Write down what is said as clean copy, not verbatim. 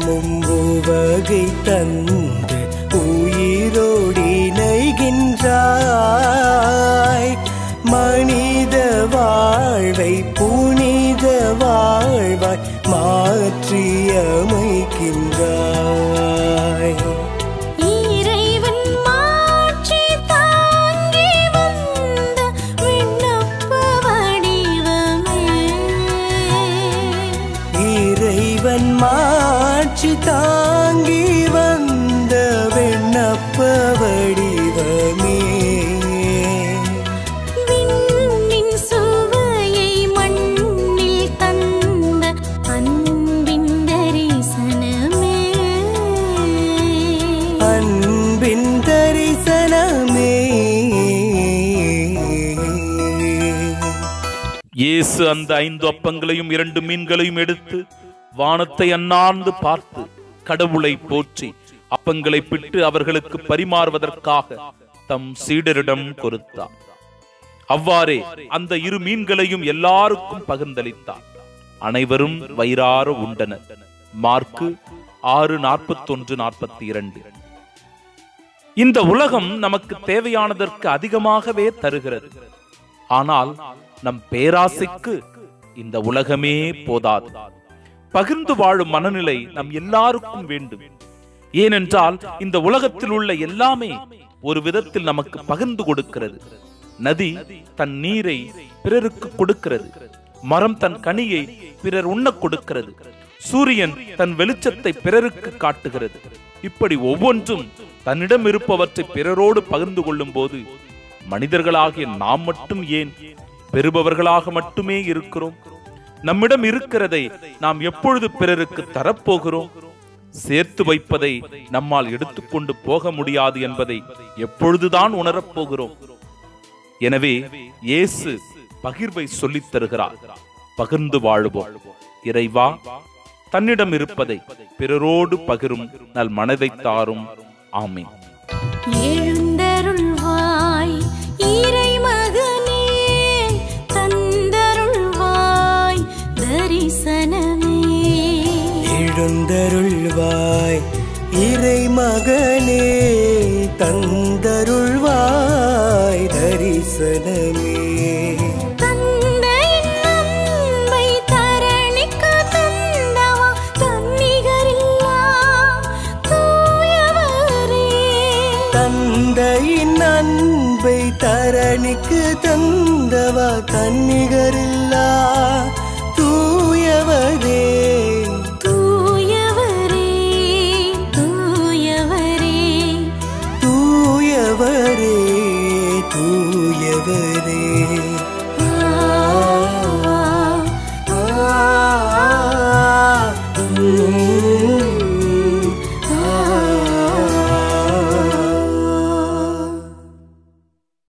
தினமும் உவகை தந்து உயிரோடினைகின்றாய். மனித வாழ்வை புனித வாழ்வாய் மாற்றி அமைக்கின்றாய். இறைவன் மாட்சி தாங்கி வந்த விண்ணப்ப வடிவமே. இறைவன் மாட்சி தாங்கி வந்த விண்ணப்ப வடிவமே. விண்ணின் சுவையை மண்ணில் தந்த அன்பின் தரிசனமே. அன்பின் தரிசனமே. இயேசு அந்த 5 அப்பங்களையும் 2 மீன்களையும் எடுத்து வானத்தை அண்ணாந்து பார்த்து கடவுளை போற்றி அப்பங்களை பிட்டு அவர்களுக்கு பரிமாறுவதற்காக தம் சீடரிடம் கொடுத்தார். அவ்வாறே அந்த 2 மீன்களையும் எல்லாருக்கும் பகிர்ந்தளித்தார். அனைவரும் வயிறார உண்டனர். மார்க்கு 6:41-42. இந்த உலகம் நமக்கு தேவையானதற்கு அதிகமாகவே தருகிறது. ஆனால் நம் பேராசைக்கு இந்த உலகமே போதாது. பகிர்ந்து வாழும் மனநிலை நம் எல்லாருக்கும் வேண்டும். ஏனென்றால் இந்த உலகத்தில் உள்ள எல்லாமே ஒரு விதத்தில் நமக்கு பகிர்ந்து கொடுக்கிறது. நதி தன் நீரை பிறருக்கு கொடுக்கிறது. மரம் தன் கனியை பிறர் உண்ண கொடுக்கிறது. சூரியன் தன் வெளிச்சத்தை பிறருக்கு காட்டுகிறது. இப்படி ஒவ்வொன்றும் தன்னிடம் இருப்பவற்றை பிறரோடு பகிர்ந்து கொள்ளும் போது மனிதர்களாகிய நாம் மட்டும் ஏன் பெறுபவர்களாக மட்டுமே இருக்கிறோம்? நம்மிடம் இருக்கிறதை நாம் எப்பொழுது பிறருக்கு தரப்போகிறோம்? சேர்த்து வைப்பதை நம்மால் எடுத்துக்கொண்டு போக முடியாது என்பதை எப்பொழுதுதான் உணரப்போகிறோம்? எனவே இயேசு பகிர்வை சொல்லித் தருகிறார். பகிர்ந்து வாழுவோம். இறைவா, தன்னிடம் இருப்பதை பிறரோடு பகிரும் நல் மனதை தாரும். ஆமென். எழுந்தருள்வாய் இறைமகனே, தந்தருள்வாய் தரிசனமே. எழுந்தருள்வாய் இறைமகனே, தந்தருள்வாய் தரிசனமே. தந்தையின் அன்பை தரணிக்கு தந்தவா தன்னிகரில்லா தூயவரே. தந்தையின் அன்பை தரணிக்கு தந்தவா தன்னிகரில்லா தூயவரே. தூயவரே தூயவரே தூயவரே தூயவரே